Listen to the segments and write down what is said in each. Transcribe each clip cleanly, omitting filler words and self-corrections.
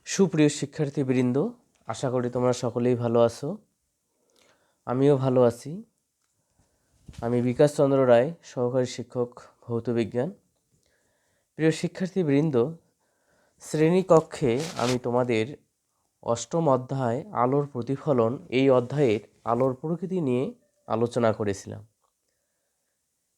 সুপ্রিয় শিক্ষার্থীবৃন্দ, আশা করি তোমরা সকলেই ভালো আছো। আমিও ভালো আছি। আমি বিকাশ চন্দ্র রায়, সহকারী শিক্ষক ভৌতবিজ্ঞান। প্রিয় শিক্ষার্থীবৃন্দ, শ্রেণীকক্ষে আমি তোমাদের অষ্টম অধ্যায় আলোর প্রতিফলন এই অধ্যায়ের আলোর প্রকৃতি নিয়ে আলোচনা করেছিলাম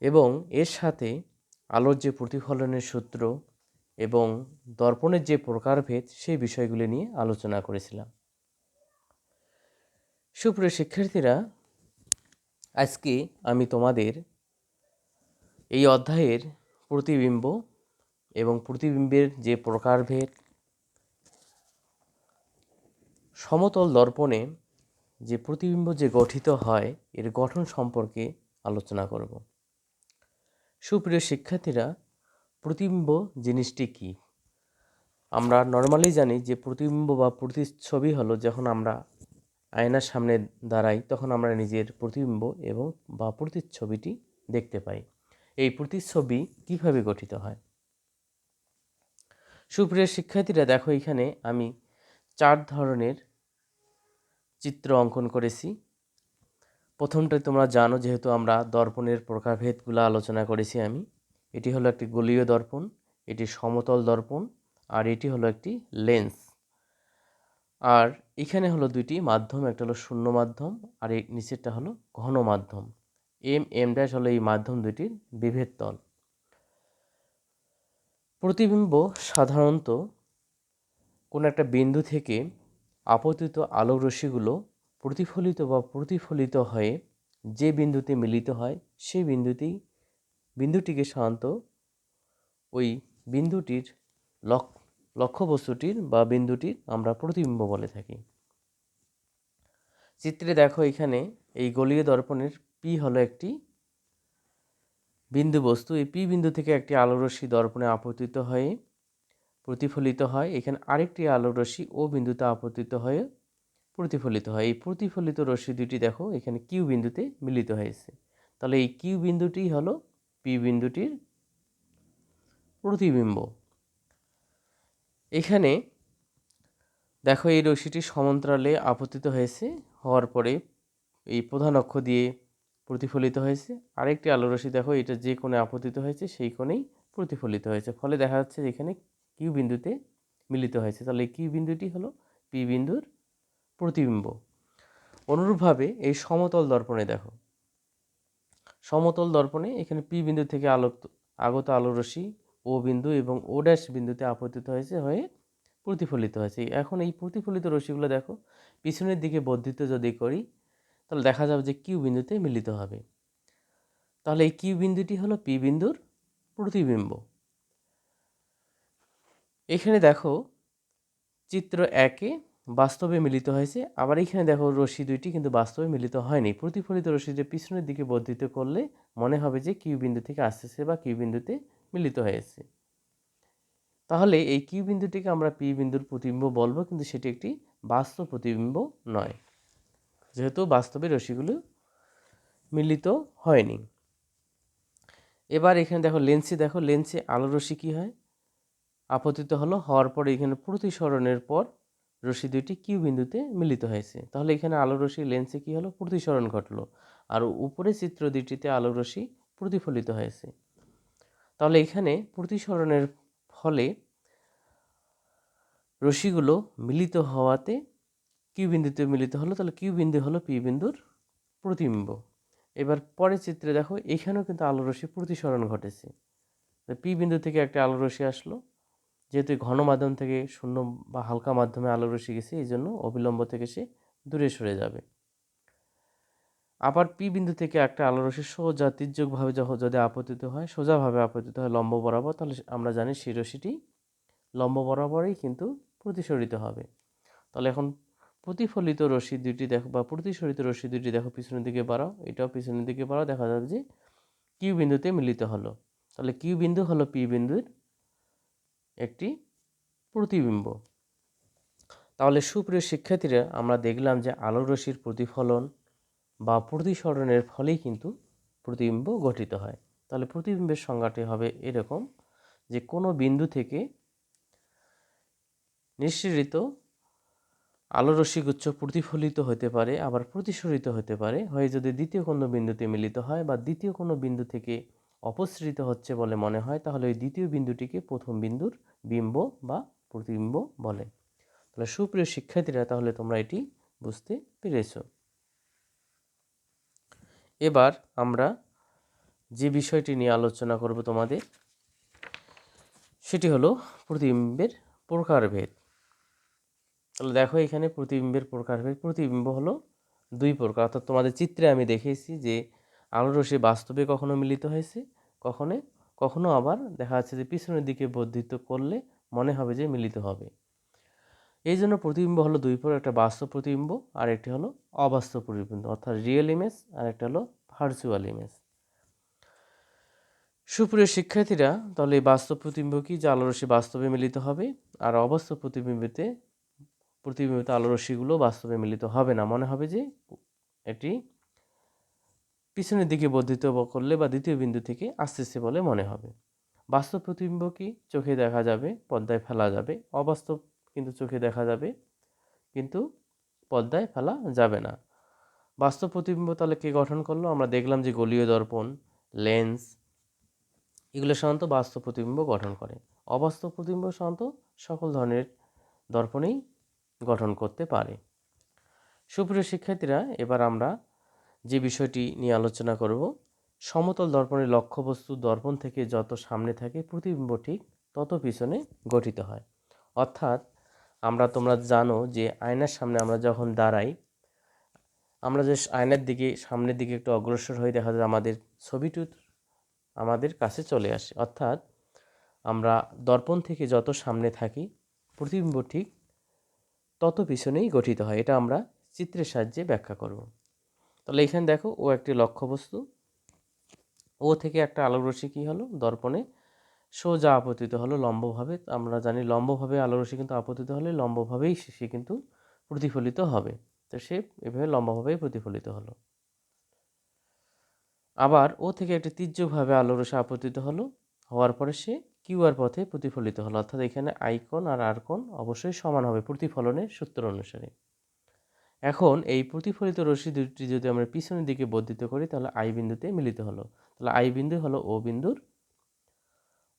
এবং এর সাথে আলোর যে প্রতিফলনের সূত্র এবং দর্পণের যে প্রকারভেদ সেই বিষয়গুলি নিয়ে আলোচনা করেছিলাম। সুপ্রিয় শিক্ষার্থীরা, আজকে আমি তোমাদের এই অধ্যায়ের প্রতিবিম্ব এবং প্রতিবিম্বের যে প্রকারভেদ, সমতল দর্পণে যে প্রতিবিম্ব যে গঠিত হয় এর গঠন সম্পর্কে আলোচনা করব। সুপ্রিয় শিক্ষার্থীরা, প্রতিবিম্ব জিনিসটি কি? আমরা নর্মালি জানি যে প্রতিবিম্ব বা প্রতিচ্ছবি হলো যখন আমরা আয়নার সামনে দাঁড়াই তখন আমরা নিজের প্রতিবিম্ব এবং বা প্রতিচ্ছবিটি দেখতে পাই। এই প্রতিচ্ছবি কিভাবে গঠিত হয়? সুপ্রিয় শিক্ষার্থীরা, দেখো এখানে আমি 4 ধরনের চিত্র অঙ্কন করেছি। প্রথমটা তোমরা জানো, যেহেতু আমরা দর্পণের প্রকারভেদগুলো আলোচনা করেছি আমি। এটি হলো একটি গোলীয় দর্পণ, এটি সমতল দর্পণ, আর এটি হলো একটি লেন্স। আর এখানে হলো দুইটি মাধ্যম, একটা হলো শূন্য মাধ্যম আর এই নিচেরটা হলো ঘন মাধ্যম। এম ড্যাশ হলো এই মাধ্যম দুইটির বিভেদ তল। প্রতিবিম্ব সাধারণত কোনো একটা বিন্দু থেকে আপতিত আলোক রশ্মিগুলো প্রতিফলিত হয়ে যে বিন্দুতে মিলিত হয় সেই বিন্দুটিকে সাধারণত ওই বিন্দুটির লক্ষ্যবস্তুটির বা বিন্দুটির আমরা প্রতিবিম্ব বলে থাকি। চিত্রে দেখো এখানে এই গোলীয় দর্পণের পি হলো একটি বিন্দু বস্তু। এই পি বিন্দু থেকে একটি আলোকরশ্মি দর্পণে আপতিত হয়ে প্রতিফলিত হয়। এখানে আরেকটি আলোকরশ্মি ও বিন্দুতে আপতিত হয়ে প্রতিফলিত হয়। এই প্রতিফলিত রশ্মি দুটি দেখো এখানে কিউ বিন্দুতে মিলিত হয়েছে। তাহলে এই কিউ বিন্দুটি হলো পি বিন্দুটির প্রতিবিম্ব। এখানে দেখো এই রশ্মিটি সমান্তরালে আপতিত হয়েছে, হওয়ার পরে এই প্রধান অক্ষ দিয়ে প্রতিফলিত হয়েছে। আরেকটি আলো রশ্মি দেখো এটা যে কোণে আপতিত হয়েছে সেই কোণেই প্রতিফলিত হয়েছে, ফলে দেখা যাচ্ছে যে এখানে কিউ বিন্দুতে মিলিত হয়েছে। তাহলে এই কিউ বিন্দুটি হলো পি বিন্দুর প্রতিবিম্ব। অনুরূপভাবে এই সমতল দর্পণে দেখো, সমতল দর্পণে এখানে পি বিন্দু থেকে আগত আলোরশ্মি ও বিন্দু এবং ও ড্যাশ বিন্দুতে আপতিত হয়েছে হয়ে প্রতিফলিত হয়েছে। এখন এই প্রতিফলিত রশ্মিগুলো দেখো পিছনের দিকে বর্ধিত যদি করি তাহলে দেখা যাবে যে কিউ বিন্দুতে মিলিত হবে। তাহলে এই কিউ বিন্দুটি হলো পি বিন্দুর প্রতিবিম্ব। এখানে দেখো চিত্র 1-এ বাস্তবে মিলিত হয়েছে, আবার এখানে দেখো রশ্মি দুইটি কিন্তু বাস্তবে মিলিত হয়নি। প্রতিফলিত রশ্মিটি পিছনের দিকে বর্ধিত করলে মনে হবে যে কিউ বিন্দু থেকে আসতেছে বা কিউ বিন্দুতে মিলিত হয়েছে। তাহলে এই কিউ বিন্দুটিকে আমরা পি বিন্দুর প্রতিবিম্ব বলবো, কিন্তু সেটি একটি বাস্তব প্রতিবিম্ব নয়, যেহেতু বাস্তবে রশ্মিগুলো মিলিত হয়নি। এবার এখানে দেখো লেন্সে আলো রশ্মি কী হয়, আপতিত হওয়ার পরে এখানে প্রতিসরণের পর রশ্মি দুইটি কিউ বিন্দুতে মিলিত হয়েছে। তাহলে এখানে আলো রশ্মি লেন্সে কী হলো, প্রতিসরণ ঘটলো, আর উপরে চিত্র দুইটিতে আলো রশ্মি প্রতিফলিত হয়েছে। তাহলে এখানে প্রতিসরণের ফলে রশ্মিগুলো মিলিত হওয়াতে কিউ বিন্দুতে মিলিত হলো, তাহলে কিউ বিন্দু হলো পি বিন্দুর প্রতিবিম্ব। এবার পরের চিত্রে দেখো এখানেও কিন্তু আলো রশ্মি প্রতিসরণ ঘটেছে। পি বিন্দু থেকে একটা আলো রশ্মি আসলো, যেহেতু ঘন মাধ্যম থেকে শূন্য বা হালকা মাধ্যমে আলো রশ্মি গেছে এই জন্য অবিলম্ব থেকে সে দূরে সরে যাবে। আবার পি বিন্দু থেকে একটা আলো রশ্মি সোজা তির্যকভাবে যদি আপতিত হয়, সোজাভাবে আপতিত হয় লম্ব বরাবর, তাহলে আমরা জানি সেই রশ্মিটি লম্ব বরাবরই কিন্তু প্রতিসরিত হবে। তাহলে এখন প্রতিফলিত রশ্মি দুটি দেখো বা প্রতিসরিত রশ্মি দুটি দেখো পিছনের দিকে বাড়াও, এটাও পিছনের দিকে বাড়াও, দেখা যাবে যে কিউ বিন্দুতে মিলিত হলো। তাহলে কিউ বিন্দু হলো পি বিন্দুর একটি প্রতিবিম্ব। তাহলে সুপ্রিয় শিক্ষার্থীরা, আমরা দেখলাম যে আলোক রশ্মির প্রতিফলন বা প্রতিসরণের ফলেই কিন্তু প্রতিবিম্ব গঠিত হয়। তাহলে প্রতিবিম্বের সংজ্ঞাটি হবে এরকম যে কোনো বিন্দু থেকে নিঃসৃত আলোরশ্মিগুচ্ছ প্রতিফলিত হতে পারে, আবার প্রতিসরিত হতে পারে হয়ে যদি দ্বিতীয় কোনো বিন্দুতে মিলিত হয় বা দ্বিতীয় কোনো বিন্দু থেকে অপসৃত হচ্ছে বলে মনে হয়, তাহলে ওই দ্বিতীয় বিন্দুটিকে প্রথম বিন্দুর বিম্ব বা প্রতিবিম্ব বলে। তাহলে সুপ্রিয় শিক্ষার্থীরা, তাহলে তোমরা এটি বুঝতে পেরেছ। এবার আমরা যে বিষয়টি নিয়ে আলোচনা করব তোমাদের, সেটি হলো প্রতিবিম্বের প্রকারভেদ। তাহলে দেখো এখানে প্রতিবিম্বের প্রকারভেদ। প্রতিবিম্ব হলো দুই প্রকার, অর্থাৎ তোমাদের চিত্রে আমি দেখিয়েছি যে আলোরশ্মি বাস্তবে কখনো মিলিত হয়েছে, কখনো আবার দেখা যাচ্ছে যে পিছনের দিকে বর্ধিত করলে মনে হবে যে মিলিত হবে। এই জন্য প্রতিবিম্ব হলো দুই প্রকার, একটা বাস্তব প্রতিবিম্ব আর একটি হলো অবাস্তব প্রতিবিম্ব, অর্থাৎ রিয়েল ইমেজ আর একটা হলো ভার্চুয়াল ইমেজ। সুপ্রিয় শিক্ষার্থীরা, তাহলে এই বাস্তব প্রতিবিম্ব কি? যে আলোরশ্মি বাস্তবে মিলিত হবে, আর অবাস্তব প্রতিবিম্বিতে আলোরশ্মিগুলো বাস্তবে মিলিত হবে না, মনে হবে যে এটি পিছনের দিকে বর্ধিত করলে বা দ্বিতীয় বিন্দু থেকে আসতেছে বলে মনে হবে। বাস্তব প্রতিবিম্ব কি? চোখে দেখা যাবে, পর্দায় ফেলা যাবে। অবাস্তব কিন্তু চোখে দেখা যাবে কিন্তু পর্দায় ফেলা যাবে না। বাস্তব প্রতিবিম্ব তাহলে কে গঠন করলো? আমরা দেখলাম যে গোলীয় দর্পণ, লেন্স, এগুলো সাধারণত বাস্তব প্রতিবিম্ব গঠন করে। অবাস্তব প্রতিবিম্ব সাধারণত সকল ধরনের দর্পণেই গঠন করতে পারে। সুপ্রিয় শিক্ষার্থীরা, এবার আমরা যে বিষয়টি নিয়ে আলোচনা করব, সমতল দর্পণের লক্ষ্যবস্তু দর্পণ থেকে যত সামনে থাকে প্রতিবিম্ব ঠিক তত পিছনে গঠিত হয়। অর্থাৎ তোমরা জানো যে আয়নার সামনে আমরা যখন দাঁড়াই, আমরা যে আয়নার দিকে সামনের দিকে একটু অগ্রসর হয়ে দেখা যায় আমাদের ছবিটি আমাদের কাছে চলে আসে। অর্থাৎ আমরা দর্পণ থেকে যত সামনে থাকি প্রতিবিম্ব ঠিক তত পিছনেই গঠিত হয়। এটা আমরা চিত্রের সাহায্যে ব্যাখ্যা করব। তাহলে এখানে দেখো, ও একটি লক্ষ্যবস্তু, ও থেকে একটা আলোকরশ্মি কী হলো? দর্পণে সোজা আপতিত হলো লম্বভাবে। আমরা জানি লম্বভাবে আলোরশ্মি কিন্তু আপতিত হলে লম্বভাবেই সে কিন্তু প্রতিফলিত হবে। তো সে এভাবে লম্বভাবেই প্রতিফলিত হলো। আবার ও থেকে একটি তির্যকভাবে আলোরশ্মি আপতিত হলো, হওয়ার পরে সে কিউআর পথে প্রতিফলিত হলো। অর্থাৎ এখানে আই কোণ আর আর কোণ অবশ্যই সমান হবে প্রতিফলনের সূত্র অনুসারে। এখন এই প্রতিফলিত রশ্মি দুটি যদি আমরা পিছনের দিকে বর্ধিত করি তাহলে আই বিন্দুতে মিলিত হলো। তাহলে আই বিন্দু হলো ও বিন্দুর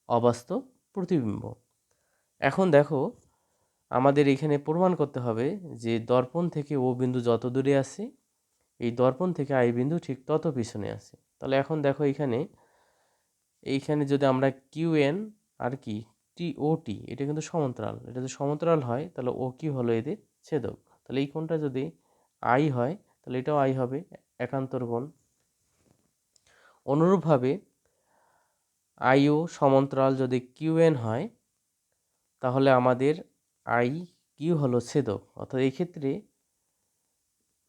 অবাস্তব প্রতিবিম্ব। এখন দেখো, আমাদের এখানে প্রমাণ করতে হবে যে দর্পণ থেকে ও বিন্দু যত দূরে আছে, এই দর্পণ থেকে আই বিন্দু ঠিক তত পিছনে আছে। তাহলে এখন দেখো এইখানে যদি আমরা কিউ এন আর কি টি ও টি, এটা কিন্তু সমান্তরাল। এটা যদি সমান্তরাল হয় তাহলে ও কিউ হলো এদের ছেদক। তাহলে এই কোণটা যদি আই হয় তাহলে এটাও আই হবে, একান্তর কোণ। অনুরূপভাবে আইও সমান্তরাল যদি কিউ এন হয় তাহলে আমাদের আই কিউ হলো ছেদক। অর্থাৎ এই ক্ষেত্রে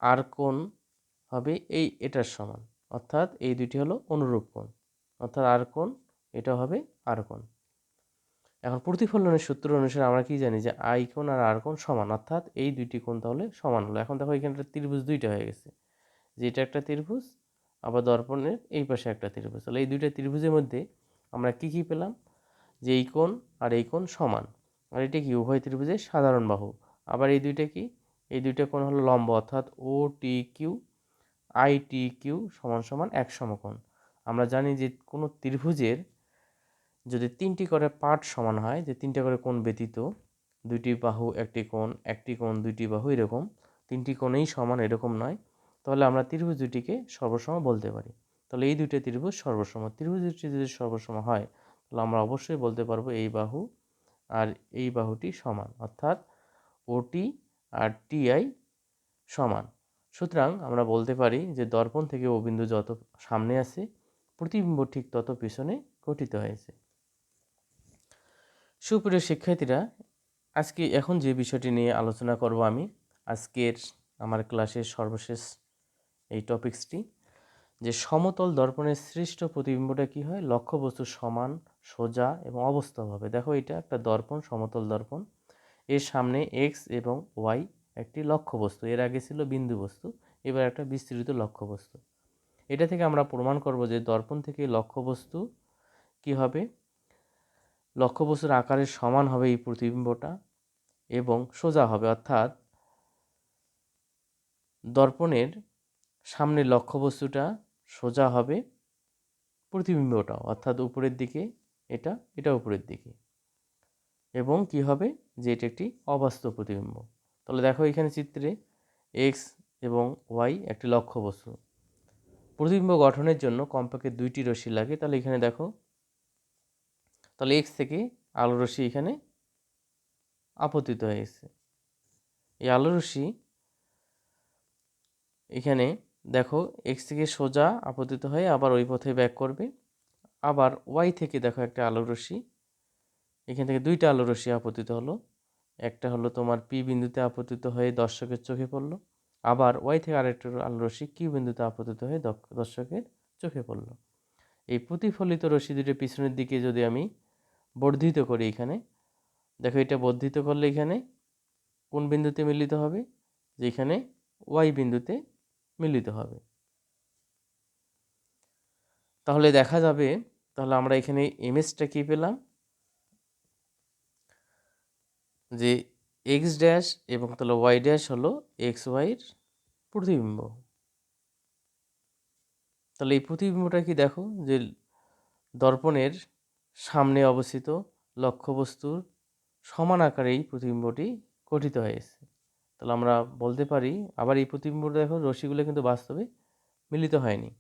আর কোণ হবে এটার সমান, অর্থাৎ এই দুটি হলো অনুরূপ কোণ, অর্থাৎ আর কোণ এটা হবে আর কোণ। এখন প্রতিফলনের সূত্র অনুসারে আমরা কি জানি যে আই কোণ আর আর কোণ সমান, অর্থাৎ এই দুইটি কোণ তাহলে সমান হলো। এখন দেখো এখানে ত্রিভুজ দুইটা হয়ে গেছে, যে এটা একটা ত্রিভুজ, আবার দর্পণের এই পাশে একটা ত্রিভুজ। তাহলে এই দুইটা ত্রিভুজের মধ্যে আমরা কি পেলাম? যে এই কোণ আর এই কোণ সমান, আর এটা কি উভয় ত্রিভুজের সাধারণ বাহু। আবার এই দুইটা কি? এই দুইটা কোণ হলো লম্ব, অর্থাৎ O T Q I T Q সমান সমান এক সমকোণ। আমরা জানি যে কোনো ত্রিভুজের যদি তিনটি করে পার্ট সমান হয়, যে তিনটা করে কোণ ব্যতীত, দুইটি বাহু একটি কোণ দুইটি বাহু, এরকম তিনটি কোণেই সমান এরকম নয়, তাহলে আমরা ত্রিভুজ দুটিকে সর্বসম বলতে পারি। তাহলে এই দুইটা ত্রিভুজ সর্বসম। ত্রিভুজ দুটি যদি সর্বসম হয় তাহলে আমরা অবশ্যই বলতে পারবো এই বাহু আর এই বাহুটি সমান, অর্থাৎ ওটি আর টিআই সমান। সুতরাং আমরা বলতে পারি যে দর্পণ থেকে ও বিন্দু যত সামনে আছে প্রতিবিম্ব ঠিক তত পিছনে গঠিত হয়েছে। সুপ্রিয় শিক্ষার্থীরা, এখন যে বিষয়টি নিয়ে আলোচনা করব আমি আজকের আমার ক্লাসের সর্বশেষ এই টপিকসটি, যে সমতল দর্পণের সৃষ্ট প্রতিবিম্বটা কি হয়? লক্ষ্যবস্তু সমান, সোজা এবং অবস্থাভ হবে। দেখো এটা একটা দর্পণ, সমতল দর্পণ, এর সামনে এক্স এবং ওয়াই একটি লক্ষ্যবস্তু, এর আগে ছিল বিন্দু বস্তু, এবার একটা বিস্তৃত লক্ষ্যবস্তু। এটা থেকে আমরা প্রমাণ করব যে দর্পণ থেকে লক্ষ্যবস্তু কি হবে? লক্ষ্যবস্তুর আকারের সমান হবে এই প্রতিবিম্বটা, এবং সোজা হবে, অর্থাৎ দর্পণের সামনে লক্ষ্যবস্তুটা সোজা হবে, প্রতিবিম্বটাও অর্থাৎ উপরের দিকে, এটা উপরের দিকে, এবং কি হবে যে এটা একটি অবাস্তব প্রতিবিম্ব। তাহলে দেখো এখানে চিত্রে এক্স এবং ওয়াই একটি লক্ষ্যবস্তু। প্রতিবিম্ব গঠনের জন্য কমপক্ষে 2টি রশ্মি লাগে। তাহলে এখানে দেখো, তাহলে এক্স থেকে আলো রশ্মি এখানে আপতিত হয়ে গেছে। এই আলো রশ্মি এখানে দেখো এক্স থেকে সোজা আপতিত হয়ে আবার ওই পথে ব্যাক করবে। আবার ওয়াই থেকে দেখো একটা আলো রশ্মি, এখান থেকে 2টা আলো রশ্মি আপতিত হলো। একটা হলো তোমার পি বিন্দুতে আপতিত হয়ে দর্শকের চোখে পড়লো, আবার ওয়াই থেকে আরেকটা আলো রশ্মি কিউ বিন্দুতে আপতিত হয়ে দর্শকের চোখে পড়লো। এই প্রতিফলিত রশ্মি দুটো পিছনের দিকে যদি আমি বর্ধিত করি, এখানে দেখো এটা বর্ধিত করলে এখানে কোন বিন্দুতে মিলিত হবে, যেখানে ওয়াই বিন্দুতে মিলিত হবে। তাহলে দেখা যাবে, তাহলে আমরা এখানে ইমেজটা কি পেলাম, যে এক্স ড্যাশ এবং তাহলে ওয়াই ড্যাশ হলো এক্স ওয়াইয়ের প্রতিবিম্ব। তাহলে এই প্রতিবিম্বটা কি দেখো, যে দর্পণের সামনে অবস্থিত লক্ষ্যবস্তুর সমান আকারে এই প্রতিবিম্বটি গঠিত হয়েছে। তাহলে আমরা বলতে পারি, আবার এই প্রতিবিম্বটা দেখো রশ্মিগুলো কিন্তু বাস্তবে মিলিত হয়নি,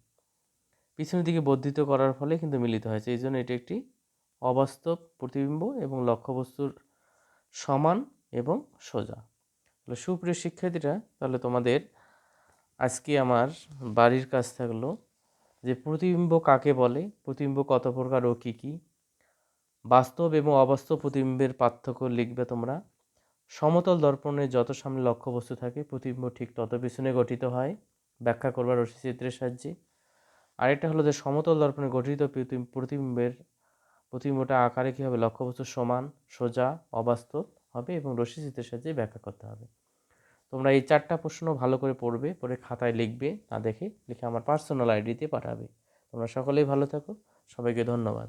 পিছনের দিকে বর্ধিত করার ফলে কিন্তু মিলিত হয়েছে। এই জন্য এটি একটি অবাস্তব প্রতিবিম্ব এবং লক্ষ্যবস্তুর সমান এবং সোজা। তাহলে সুপ্রিয় শিক্ষার্থীরা, তাহলে তোমাদের আজকে আমার বাড়ির কাজ থাকলো যে প্রতিবিম্ব কাকে বলে, প্রতিবিম্ব কত প্রকার ও কী কী, বাস্তব এবং অবাস্তব প্রতিবিম্বের পার্থক্য লিখবে তোমরা। সমতল দর্পণে যত সামনে লক্ষ্যবস্তু থাকে প্রতিবিম্ব ঠিক তত পিছনে গঠিত হয়, ব্যাখ্যা করবার রশ্মিচিত্রের সাহায্যে। আরেকটা হলো যে সমতল দর্পণে গঠিত প্রতিবিম্বটা আকারে কী হবে, লক্ষ্যবস্তুর সমান, সোজা, অবাস্তব হবে এবং রশ্মিচিত্রের সাহায্যে ব্যাখ্যা করতে হবে। তোমরা এই 4টা প্রশ্ন ভালো করে পড়বে, পড়ে খাতায় লিখবে, না দেখে লিখে আমার পার্সোনাল আইডিতে পাঠাবে। তোমরা সকলেই ভালো থাকো, সবাইকে ধন্যবাদ।